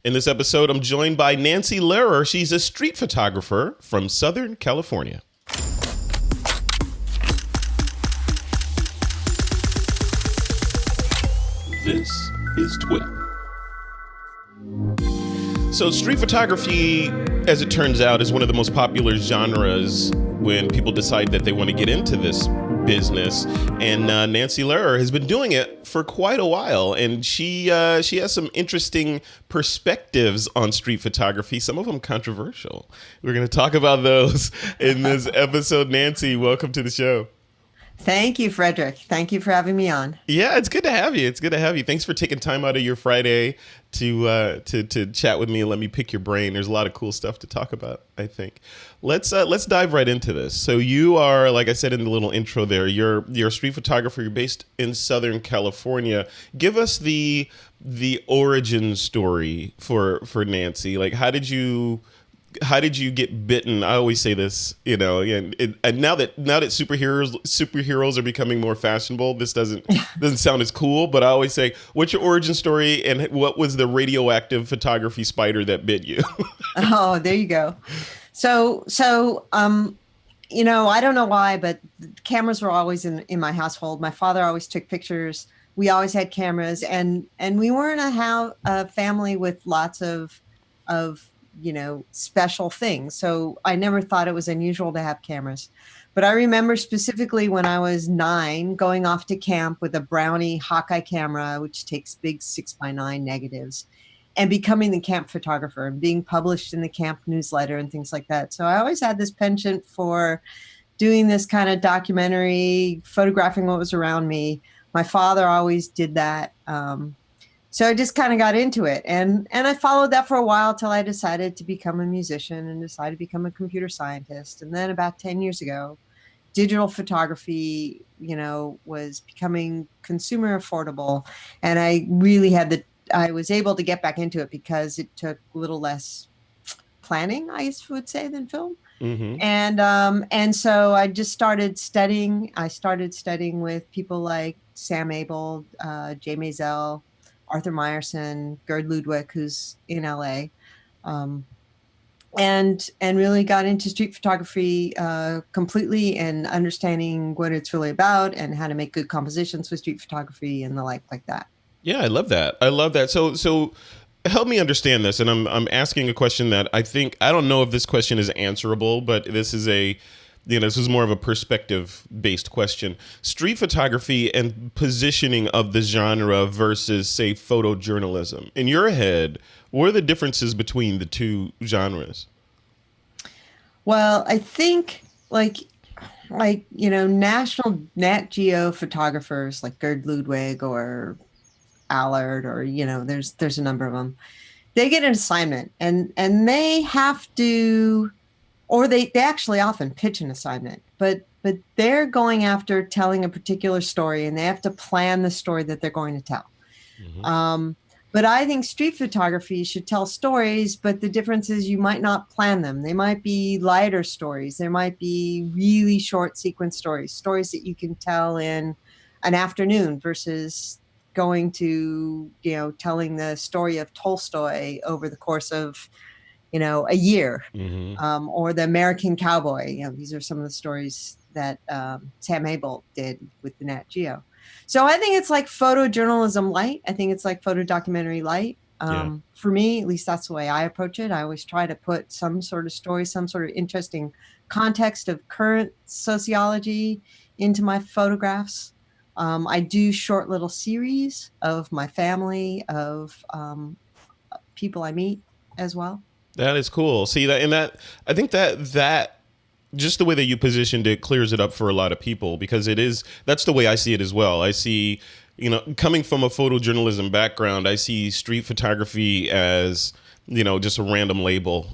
In this episode, I'm joined by Nancy Lehrer. She's a street photographer from Southern California. This is TWIP. So street photography, as it turns out, is one of the most popular genres when people decide that they want to get into this business. And Nancy Lehrer has been doing it for quite a while. And she has some interesting perspectives on street photography, some of them controversial. We're going to talk about those in this episode. Nancy, welcome to the show. Thank you, Frederick. Thank you for having me on. Yeah, it's good to have you. It's good to have you. Thanks for taking time out of your Friday to chat with me and let me pick your brain. There's a lot of cool stuff to talk about, I think. Let's dive right into this. So you are, like I said in the little intro there, you're a street photographer. You're based in Southern California. Give us the origin story for Nancy. Like, how did you get bitten? I always say this, and now that superheroes are becoming more fashionable, this doesn't sound as cool. But I always say, what's your origin story, and what was the radioactive photography spider that bit you? Oh, there you go. So I don't know why, but cameras were always in my household. My father always took pictures. We always had cameras, and we weren't a family with lots of special things. So I never thought it was unusual to have cameras. But I remember specifically when I was 9, going off to camp with a Brownie Hawkeye camera, which takes big 6x9 negatives, and becoming the camp photographer and being published in the camp newsletter and things like that. So I always had this penchant for doing this kind of documentary, photographing what was around me. My father always did that. So I just kind of got into it, and I followed that for a while till I decided to become a musician and decided to become a computer scientist. And then about 10 years ago, digital photography, was becoming consumer affordable, and I really I was able to get back into it because it took a little less planning, I would say, than film. Mm-hmm. And so I just started studying. I started studying with people like Sam Abell, Jay Maisel, Arthur Meyerson, Gerd Ludwig, who's in LA, and really got into street photography completely, and understanding what it's really about and how to make good compositions with street photography and the like that. Yeah, I love that. So help me understand this, and I'm asking a question that I don't know if this question is answerable, but this is this is more of a perspective-based question. Street photography and positioning of the genre versus, say, photojournalism. In your head, what are the differences between the two genres? Well, I think national Nat Geo photographers like Gerd Ludwig or Allard, or there's a number of them. They get an assignment, and they have to. Or they actually often pitch an assignment, but they're going after telling a particular story, and they have to plan the story that they're going to tell. Mm-hmm. But I think street photography should tell stories, but the difference is you might not plan them. They might be lighter stories. There might be really short sequence stories that you can tell in an afternoon versus going to, telling the story of Tolstoy over the course of a year, mm-hmm. Or the American Cowboy. These are some of the stories that Sam Abell did with the Nat Geo. So I think it's like photojournalism light. I think it's like photodocumentary light. For me, at least that's the way I approach it. I always try to put some sort of story, some sort of interesting context of current sociology into my photographs. I do short little series of my family, of people I meet as well. That is cool. See that, I think that just the way that you positioned it clears it up for a lot of people, because that's the way I see it as well. I see, coming from a photojournalism background, I see street photography as, just a random label,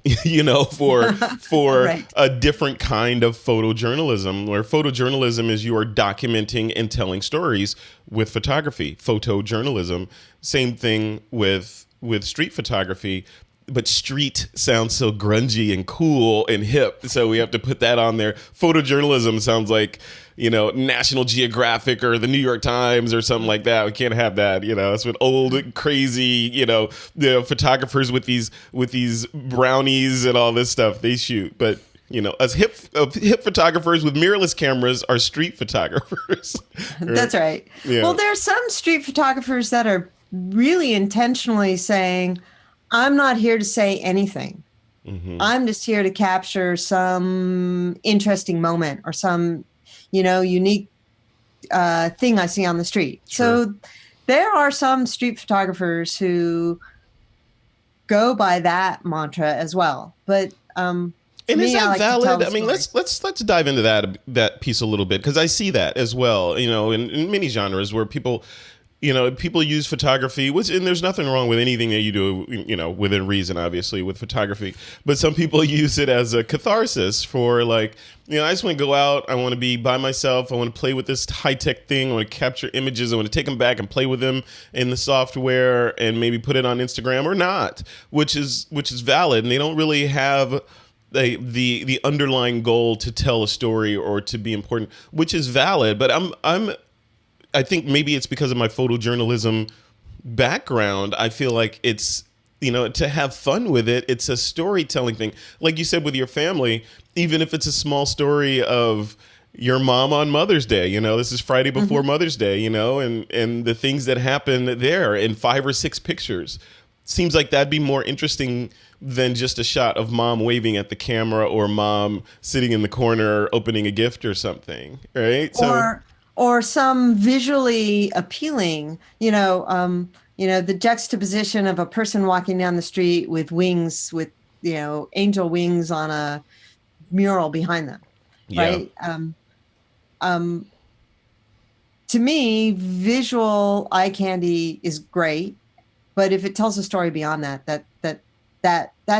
for right. A different kind of photojournalism, where photojournalism is you are documenting and telling stories. With photography, photojournalism, same thing with street photography. but street sounds so grungy and cool and hip, so we have to put that on there. Photojournalism sounds like, National Geographic or the New York Times or something like that. We can't have that. That's what old crazy the photographers with these brownies and all this stuff they shoot. But us hip photographers with mirrorless cameras are street photographers. That's right. Yeah. Well, there's some street photographers that are really intentionally saying, I'm not here to say anything. Mm-hmm. I'm just here to capture some interesting moment or some, unique thing I see on the street. Sure. So there are some street photographers who go by that mantra as well. But and is that valid? I mean, let's dive into that piece a little bit, because I see that as well. In many genres where people use photography, and there's nothing wrong with anything that you do, within reason, obviously, with photography. But some people use it as a catharsis for, like, I just want to go out. I want to be by myself. I want to play with this high-tech thing. I want to capture images. I want to take them back and play with them in the software and maybe put it on Instagram or not, which is valid. And they don't really have the underlying goal to tell a story or to be important, which is valid. But I think maybe it's because of my photojournalism background. I feel like it's, to have fun with it. It's a storytelling thing. Like you said with your family, even if it's a small story of your mom on Mother's Day, this is Friday before mm-hmm. Mother's Day, and the things that happen there in 5 or 6 pictures. Seems like that'd be more interesting than just a shot of mom waving at the camera or mom sitting in the corner opening a gift or something, right? Or some visually appealing, the juxtaposition of a person walking down the street with wings, with, angel wings on a mural behind them, right? To me, visual eye candy is great, but if it tells a story beyond that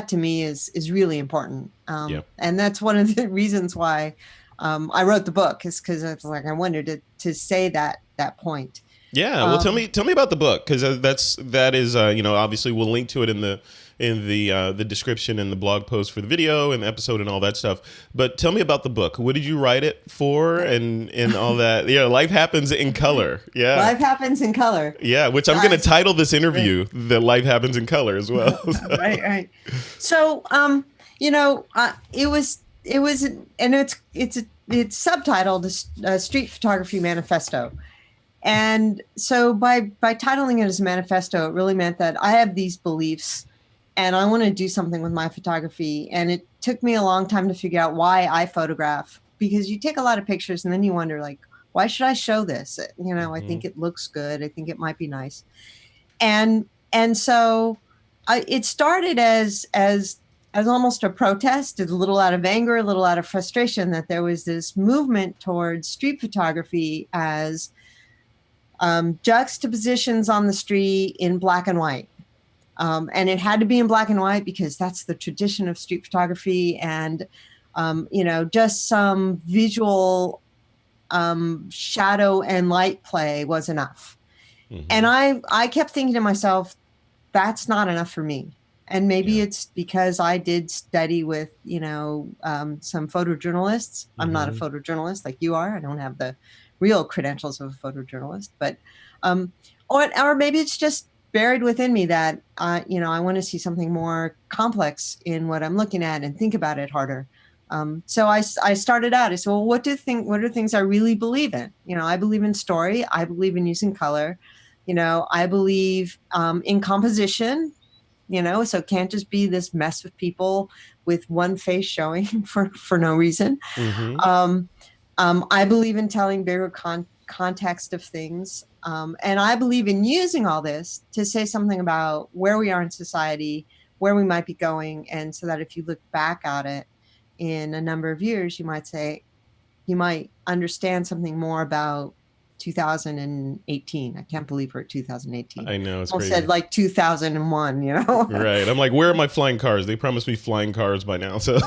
to me is really important. And that's one of the reasons why I wrote the book, is because it's like I wanted to say that point. Yeah, well, tell me about the book, because that is obviously we'll link to it in the description and the blog post for the video and the episode and all that stuff. But tell me about the book. What did you write it for, and all that? Yeah, Life Happens in Color. Yeah, Life Happens in Color. Yeah, which I'm going to title this interview "The Life Happens in Color" as well. Right. So it was, and it's subtitled Street Photography Manifesto. And so by titling it as a manifesto, it really meant that I have these beliefs and I want to do something with my photography. And it took me a long time to figure out why I photograph, because you take a lot of pictures and then you wonder, like, why should I show this? I think it looks good. I think it might be nice. And so it started as almost a protest, a little out of anger, a little out of frustration, that there was this movement towards street photography as juxtapositions on the street in black and white. And it had to be in black and white because that's the tradition of street photography. And, just some visual shadow and light play was enough. Mm-hmm. And I kept thinking to myself, that's not enough for me. And maybe it's because I did study with, some photojournalists. Mm-hmm. I'm not a photojournalist like you are. I don't have the real credentials of a photojournalist, but, or maybe it's just buried within me that, I want to see something more complex in what I'm looking at and think about it harder. So I started out. I said, well, what are things I really believe in? I believe in story. I believe in using color. I believe in composition. So it can't just be this mess of people with one face showing for no reason. Mm-hmm. I believe in telling bigger context of things. And I believe in using all this to say something about where we are in society, where we might be going. And so that if you look back at it in a number of years, you might understand something more about 2018. I can't believe we're at 2018. I know, it's crazy. Said like 2001, Right. I'm like, where are my flying cars? They promised me flying cars by now. So,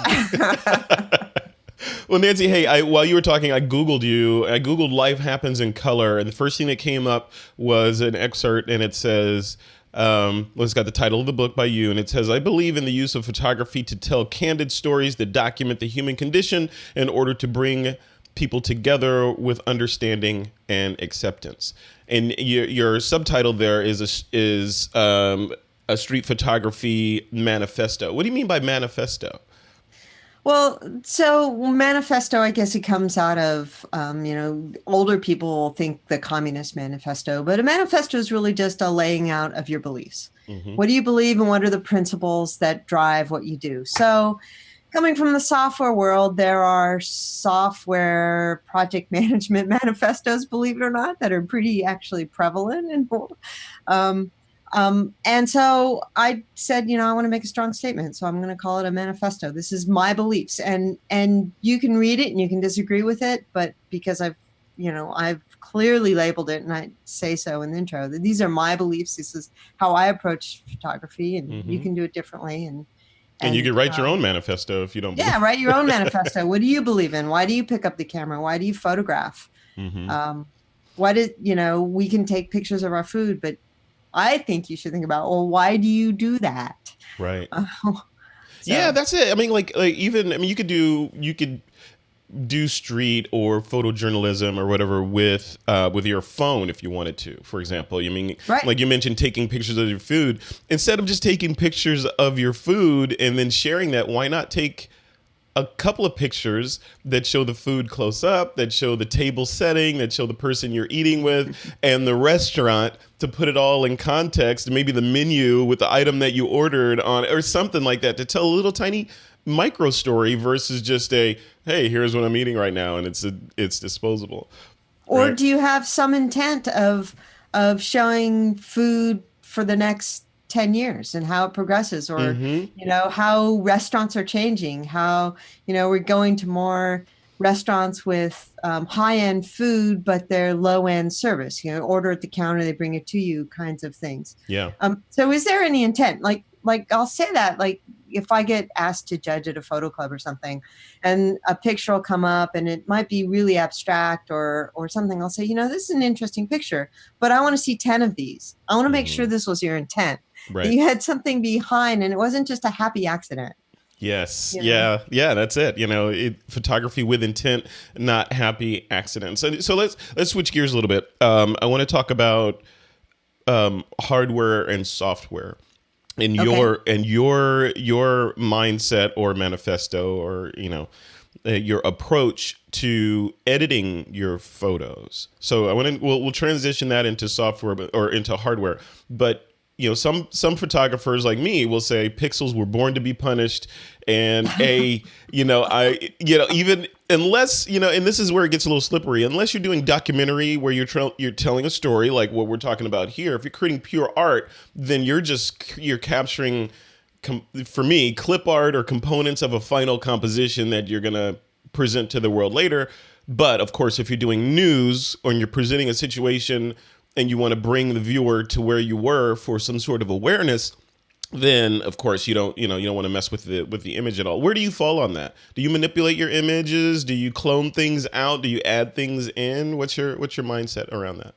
well, Nancy, hey, while you were talking, I Googled you. I Googled Life Happens in Color, and the first thing that came up was an excerpt, and it says, Well, it's got the title of the book by you, and it says, "I believe in the use of photography to tell candid stories that document the human condition in order to bring people together with understanding and acceptance." And your subtitle there is a street photography manifesto. What do you mean by manifesto? Well, so manifesto, I guess it comes out of, older people think the Communist Manifesto, but a manifesto is really just a laying out of your beliefs. Mm-hmm. What do you believe and what are the principles that drive what you do? So coming from the software world, there are software project management manifestos, believe it or not, that are pretty actually prevalent. And so I said, I want to make a strong statement. So I'm going to call it a manifesto. This is my beliefs, and you can read it and you can disagree with it. But because I've clearly labeled it, and I say so in the intro, that these are my beliefs. This is how I approach photography, and you can do it differently. And you can write your own manifesto if you don't believe. Yeah, write your own manifesto. What do you believe in? Why do you pick up the camera? Why do you photograph? We can take pictures of our food, but I think you should think about, well, why do you do that? Right. Yeah, that's it. I mean, you could do street or photojournalism or whatever with your phone if you wanted to, for example. Right. Like you mentioned, taking pictures of your food. Instead of just taking pictures of your food and then sharing that, why not take a couple of pictures that show the food close up, that show the table setting, that show the person you're eating with, and the restaurant, to put it all in context, maybe the menu with the item that you ordered on, or something like that, to tell a little tiny micro story versus just hey, here's what I'm eating right now, and it's disposable. Or right? do you have some intent of showing food for the next 10 years and how it progresses, or how restaurants are changing, how we're going to more restaurants with high-end food, but they're low-end service, order at the counter, they bring it to you, kinds of things. Yeah. So is there any intent, like I'll say that, like, if I get asked to judge at a photo club or something, and a picture will come up and it might be really abstract or something, I'll say, this is an interesting picture, but I want to see 10 of these. I want to make sure this was your intent. Right. You had something behind, and it wasn't just a happy accident. Yes. Yeah. That's it. Photography with intent, not happy accidents. So let's switch gears a little bit. I want to talk about hardware and software. And your mindset or manifesto, or your approach to editing your photos. So we'll transition that into software or into hardware. But some photographers like me will say pixels were born to be punished, and even unless and this is where it gets a little slippery. Unless you're doing documentary where you're telling a story like what we're talking about here. If you're creating pure art, then you're capturing, for me, clip art or components of a final composition that you're gonna present to the world later. But of course, if you're doing news or you're presenting a situation and you want to bring the viewer to where you were for some sort of awareness, then of course you don't want to mess with the image at all. Where do you fall on that? Do you manipulate your images? Do you clone things out? Do you add things in? What's your mindset around that?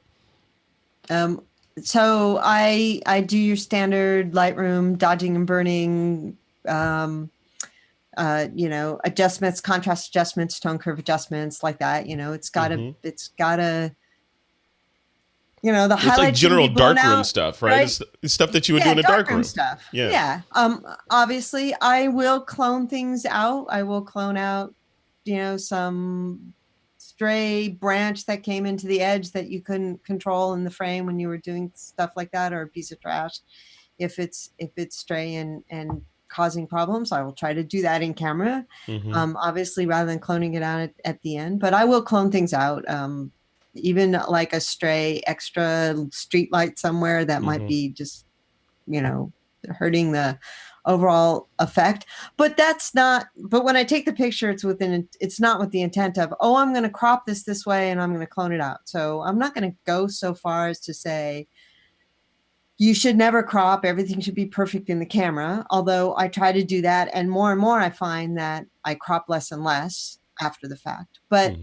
So I do your standard Lightroom dodging and burning, adjustments, contrast adjustments, tone curve adjustments, like that. It's got the it's highlights, like general darkroom out, stuff, right? It's stuff that you would do in a darkroom stuff. Yeah. Obviously, I will clone things out. I will clone out, some stray branch that came into the edge that you couldn't control in the frame when you were doing stuff like that, or a piece of trash. If it's stray and causing problems, I will try to do that in camera. Obviously, rather than cloning it out at the end, but I will clone things out. Even like a stray extra street light somewhere that might be just, hurting the overall effect. But when I take the picture, it's not with the intent of, I'm going to crop this way and I'm going to clone it out. So I'm not going to go so far as to say, you should never crop. Everything should be perfect in the camera. Although I try to do that. And more I find that I crop less and less after the fact. But,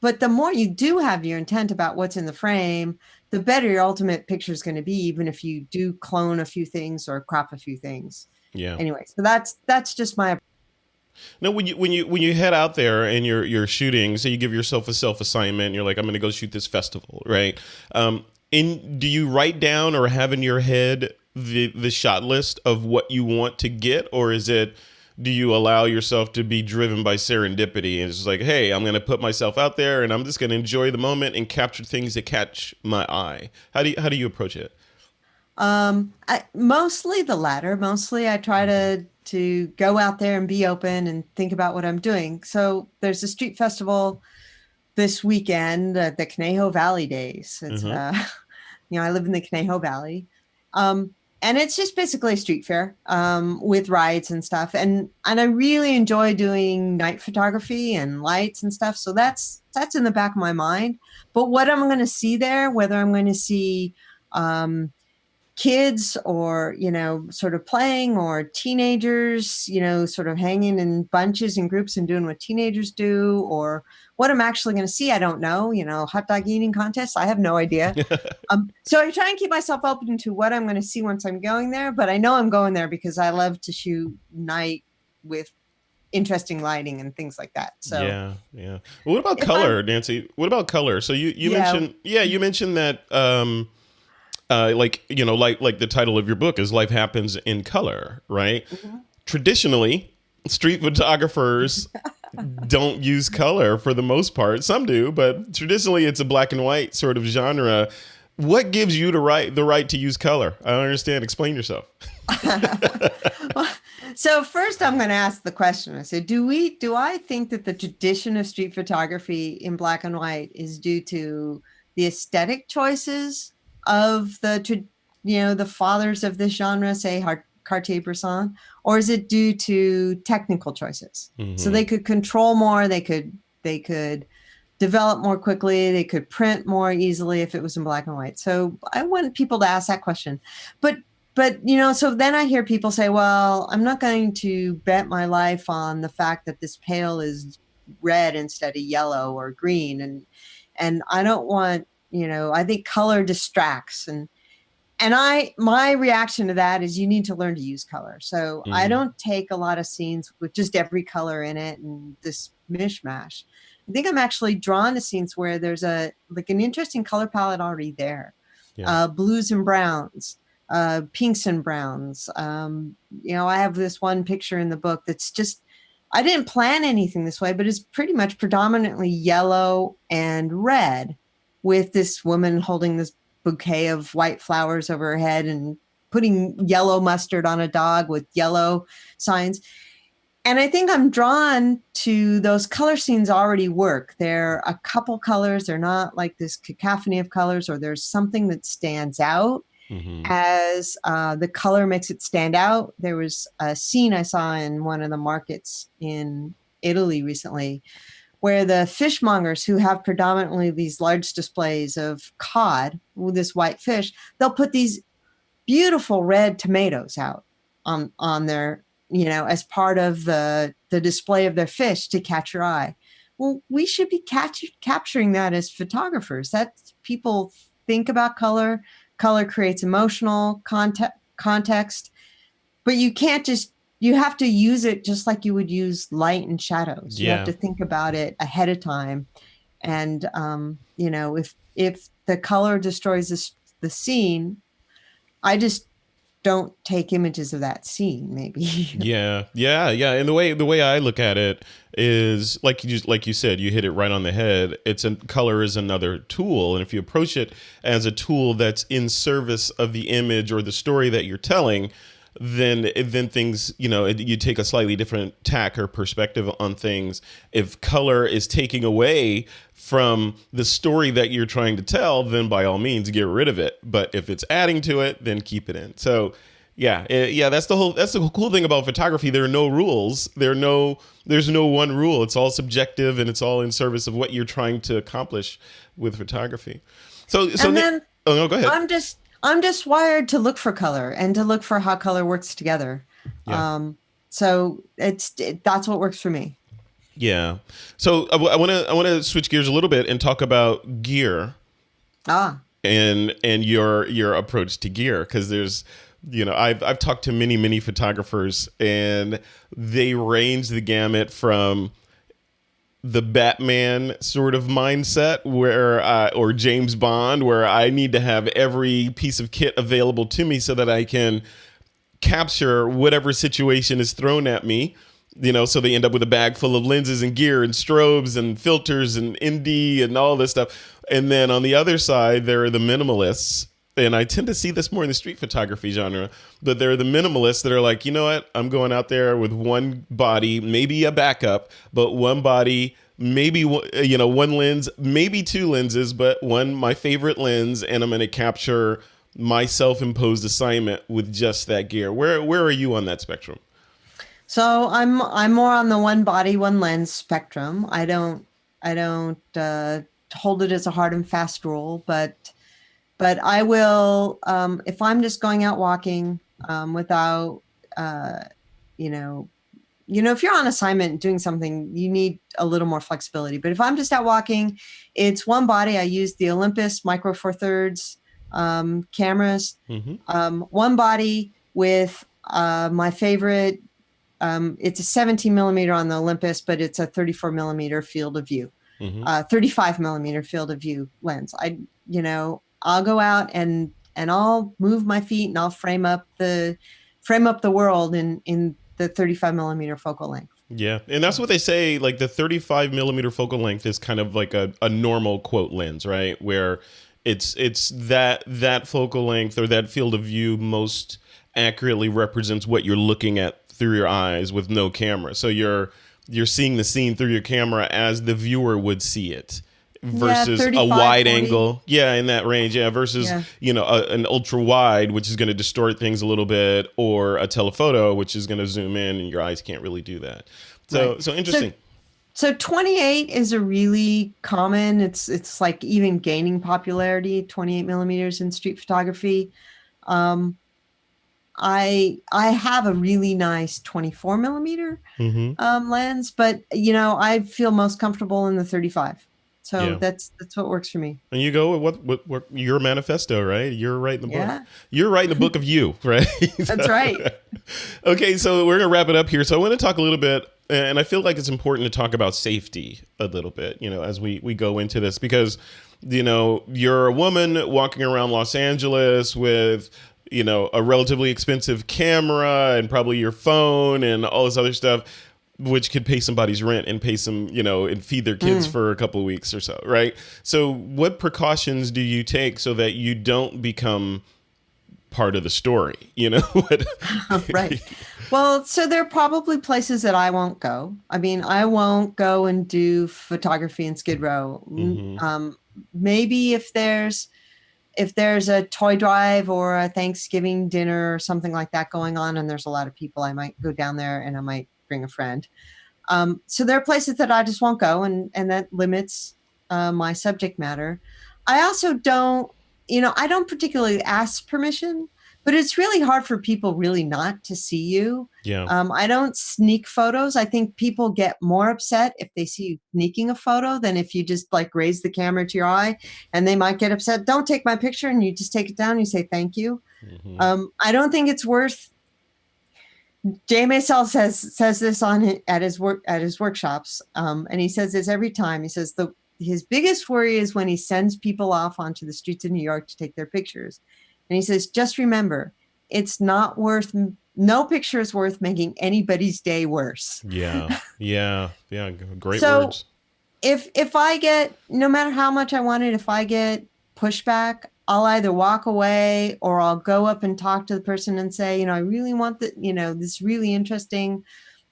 but the more you do have your intent about what's in the frame, the better your ultimate picture is going to be, even if you do clone a few things or crop a few things. Yeah. Anyway, so that's just my. Now, when you head out there and you're shooting, so you give yourself a self assignment, and you're like, I'm going to go shoot this festival, right? Do you write down or have in your head the shot list of what you want to get, or is it? Do you allow yourself to be driven by serendipity? And it's just like, hey, I'm going to put myself out there, and I'm just going to enjoy the moment and capture things that catch my eye. How do you approach it? Mostly the latter. Mostly I try to go out there and be open and think about what I'm doing. So there's a street festival this weekend, the Conejo Valley Days. It's, I live in the Conejo Valley. And it's just basically a street fair, with rides and stuff. And I really enjoy doing night photography and lights and stuff. So that's in the back of my mind. But what I'm going to see there, whether I'm going to see, kids or, sort of playing, or teenagers, sort of hanging in bunches and groups and doing what teenagers do, or what I'm actually going to see, I don't know, hot dog eating contests. I have no idea. So I try and keep myself open to what I'm going to see once I'm going there, but I know I'm going there because I love to shoot night with interesting lighting and things like that. So yeah. Well, what about color, Nancy? What about color? So you mentioned that, like the title of your book is Life Happens in Color, right? Mm-hmm. Traditionally, street photographers don't use color for the most part. Some do, but traditionally it's a black and white sort of genre. What gives you the right to use color? I don't understand. Explain yourself. So first I'm going to ask the question. I said, do I think that the tradition of street photography in black and white is due to the aesthetic choices of the fathers of this genre, say Cartier-Bresson, or is it due to technical choices? Mm-hmm. So they could control more, they could develop more quickly, they could print more easily if it was in black and white. So I want people to ask that question. But so then I hear people say, well, I'm not going to bet my life on the fact that this pail is red instead of yellow or green, and I don't want, I think color distracts, and my reaction to that is you need to learn to use color. So I don't take a lot of scenes with just every color in it and this mishmash. I think I'm actually drawn to scenes where there's an interesting color palette already there. Yeah. Blues and browns, pinks and browns. I have this one picture in the book that's just, I didn't plan anything this way, but it's pretty much predominantly yellow and red, with this woman holding this bouquet of white flowers over her head and putting yellow mustard on a dog with yellow signs. And I think I'm drawn to those color scenes already work. They're a couple colors. They're not like this cacophony of colors, or there's something that stands out as the color makes it stand out. There was a scene I saw in one of the markets in Italy recently where the fishmongers, who have predominantly these large displays of cod with this white fish, they'll put these beautiful red tomatoes out on their, as part of the display of their fish to catch your eye. Well, we should be capturing that as photographers. That people think about color. Color creates emotional context, but you can't just, you have to use it just like you would use light and shadows. You have to think about it ahead of time. And, if the color destroys the scene, I just don't take images of that scene, maybe. Yeah. And the way I look at it is like you said, you hit it right on the head. Color is another tool, and if you approach it as a tool that's in service of the image or the story that you're telling, then things, you take a slightly different tack or perspective on things. If color is taking away from the story that you're trying to tell, then by all means get rid of it. But if it's adding to it, then keep it in. So that's the cool thing about photography. There are no rules. There's no one rule. It's all subjective, and it's all in service of what you're trying to accomplish with photography. So then, go ahead. I'm just wired to look for color and to look for how color works together. Yeah. So that's what works for me. Yeah. So I want to switch gears a little bit and talk about gear Ah, and your approach to gear, because there's, I've talked to many photographers, and they range the gamut from the Batman sort of mindset where or James Bond, where I need to have every piece of kit available to me so that I can capture whatever situation is thrown at me. So they end up with a bag full of lenses and gear and strobes and filters and ND and all this stuff. And then on the other side, there are the minimalists. And I tend to see this more in the street photography genre, but there are the minimalists that are like, you know what? I'm going out there with one body, maybe a backup, but one body, maybe, one lens, maybe two lenses, but one, my favorite lens. And I'm going to capture my self-imposed assignment with just that gear. Where are you on that spectrum? so I'm more on the one body, one lens spectrum. I don't hold it as a hard and fast rule, but I will, if I'm just going out walking without, if you're on assignment doing something, you need a little more flexibility. But if I'm just out walking, it's one body. I use the Olympus Micro Four Thirds cameras. One body with my favorite. It's a 17 millimeter on the Olympus, but it's a 34 millimeter field of view, 35 millimeter field of view lens. I'll go out and I'll move my feet and I'll frame up the world in the 35 millimeter focal length. Yeah. And that's what they say, like the 35 millimeter focal length is kind of like a normal quote lens, right? Where it's that focal length or that field of view most accurately represents what you're looking at through your eyes with no camera. So you're seeing the scene through your camera as the viewer would see it. Versus 35, a wide 40. angle, in that range, versus an ultra wide, which is going to distort things a little bit, or a telephoto, which is going to zoom in, and your eyes can't really do that. So Right. so interesting. So 28 is a really common. It's like even gaining popularity. 28 millimeters in street photography. I have a really nice 24 millimeter lens, but I feel most comfortable in the 35. So that's what works for me. And you go with what your manifesto, right? You're writing the book. Yeah. You're writing the book of you, right? That's right. Okay, so we're gonna wrap it up here. So I want to talk a little bit, and I feel like it's important to talk about safety a little bit, as we go into this, because you're a woman walking around Los Angeles with a relatively expensive camera and probably your phone and all this other stuff, which could pay somebody's rent and pay some, and feed their kids for a couple of weeks or so, right? So what precautions do you take so that you don't become part of the story, Right. Well, so there are probably places that I won't go. I mean, I won't go and do photography in Skid Row. Maybe if there's a toy drive or a Thanksgiving dinner or something like that going on, and there's a lot of people, I might go down there and I might bring a friend. So there are places that I just won't go, and that limits my subject matter. I also don't, I don't particularly ask permission, but it's really hard for people really not to see you. Yeah. I don't sneak photos. I think people get more upset if they see you sneaking a photo than if you just like raise the camera to your eye, and they might get upset. Don't take my picture, and you just take it down and you say thank you. I don't think it's worth. Jay Maisel says this at his workshops, and he says this every time. He says his biggest worry is when he sends people off onto the streets of New York to take their pictures, and he says, just remember, it's not worth. No picture is worth making anybody's day worse. Yeah. Great So words. if I get, no matter how much I want it, if I get pushback, I'll either walk away or I'll go up and talk to the person and say, I really want this is really interesting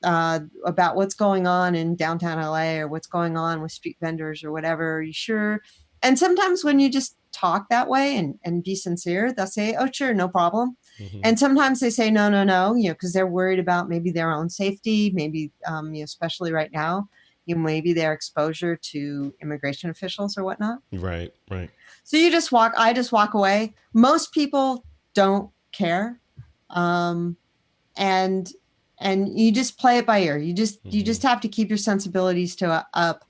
about what's going on in downtown LA or what's going on with street vendors or whatever. Are you sure? And sometimes when you just talk that way and be sincere, they'll say, oh, sure, no problem. And sometimes they say, no, because they're worried about maybe their own safety, maybe, especially right now, maybe their exposure to immigration officials or whatnot. Right. So I just walk away. Most people don't care. And and you just play it by ear. You just have to keep your sensibilities up.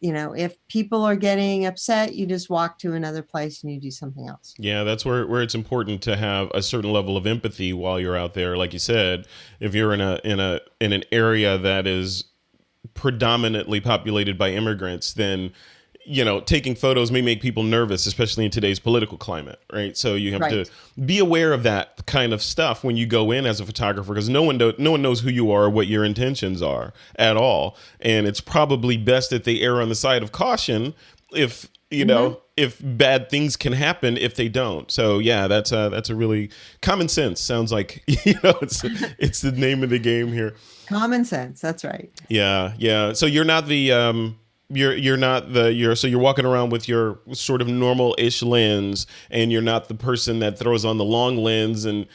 If people are getting upset, you just walk to another place and you do something else. Yeah, that's where it's important to have a certain level of empathy while you're out there. Like you said, if you're in an area that is predominantly populated by immigrants, then taking photos may make people nervous, especially in today's political climate, right? So you have to be aware of that kind of stuff when you go in as a photographer, because no one knows who you are or what your intentions are at all. And it's probably best that they err on the side of caution if bad things can happen if they don't. So yeah, that's a really common sense. Sounds like, it's the name of the game here. Common sense. That's right. Yeah. Yeah. So you're not the, so you're walking around with your sort of normal-ish lens, and you're not the person that throws on the long lens and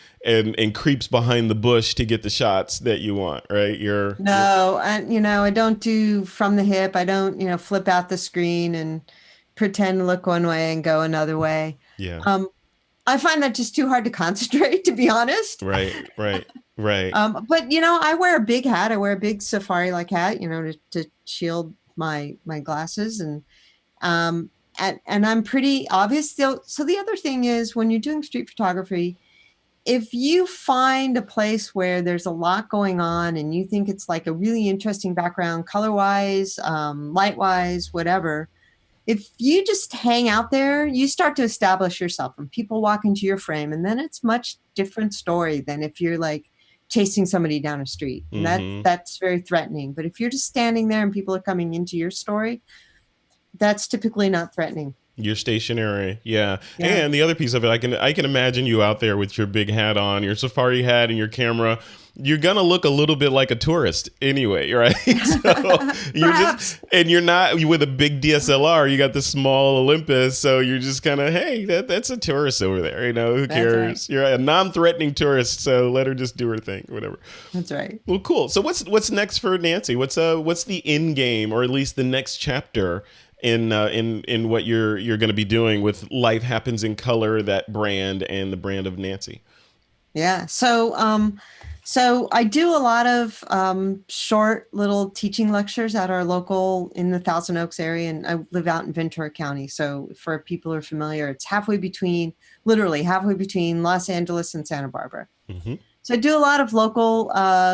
creeps behind the bush to get the shots that you want, right? I don't do from the hip. I don't, flip out the screen and pretend to look one way and go another way. Yeah. I find that just too hard to concentrate, to be honest. Right. But I wear a big hat. I wear a big safari-like hat, to shield my glasses, and I'm pretty obvious. So the other thing is, when you're doing street photography, if you find a place where there's a lot going on and you think it's like a really interesting background, color-wise, light-wise, whatever, if you just hang out there, you start to establish yourself and people walk into your frame, and then it's much different story than if you're like chasing somebody down a street. And that's very threatening. But if you're just standing there and people are coming into your story, that's typically not threatening. You're stationary. Yeah. And the other piece of it, I can imagine you out there with your big hat on, your safari hat and your camera. You're going to look a little bit like a tourist anyway, right? So you're not with a big DSLR. You got the small Olympus. So you're just kind of, hey, that's a tourist over there. Who cares? Right. You're a non-threatening tourist. So let her just do her thing, whatever. That's right. Well, cool. So what's next for Nancy? What's the end game, or at least the next chapter in what you're going to be doing with Life Happens in Color, that brand, and the brand of Nancy? Yeah. So I do a lot of short little teaching lectures at our local in the Thousand Oaks area, and I live out in Ventura County. So for people who are familiar, it's literally halfway between Los Angeles and Santa Barbara. Mm-hmm. So I do a lot of local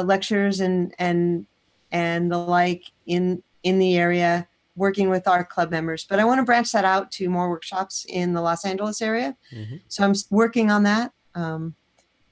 lectures and the like in the area, working with our club members. But I want to branch that out to more workshops in the Los Angeles area. Mm-hmm. So I'm working on that.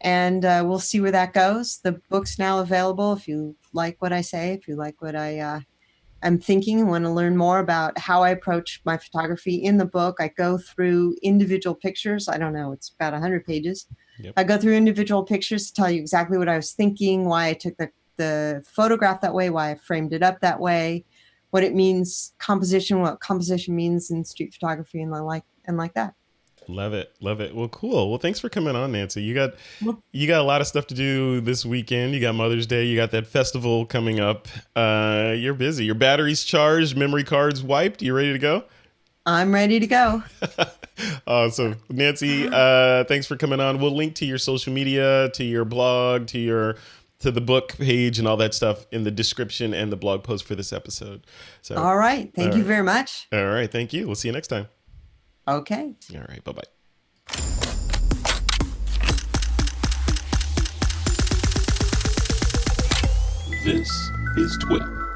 And we'll see where that goes. The book's now available. If you like what I say, if you like what I'm thinking, want to learn more about how I approach my photography, in the book, I go through individual pictures. I don't know, it's about 100 pages. Yep. I go through individual pictures to tell you exactly what I was thinking, why I took the photograph that way, why I framed it up that way, what it means, what composition means in street photography, and like that. Love it. Well, cool. Well, thanks for coming on, Nancy. You got a lot of stuff to do this weekend. You got Mother's Day. You got that festival coming up. You're busy. Your battery's charged. Memory card's wiped. You ready to go? I'm ready to go. Awesome. Nancy, thanks for coming on. We'll link to your social media, to your blog, to the book page and all that stuff in the description and the blog post for this episode. So, all right. Thank you very much. All right. Thank you. We'll see you next time. Okay. All right. Bye-bye. This is TWIP.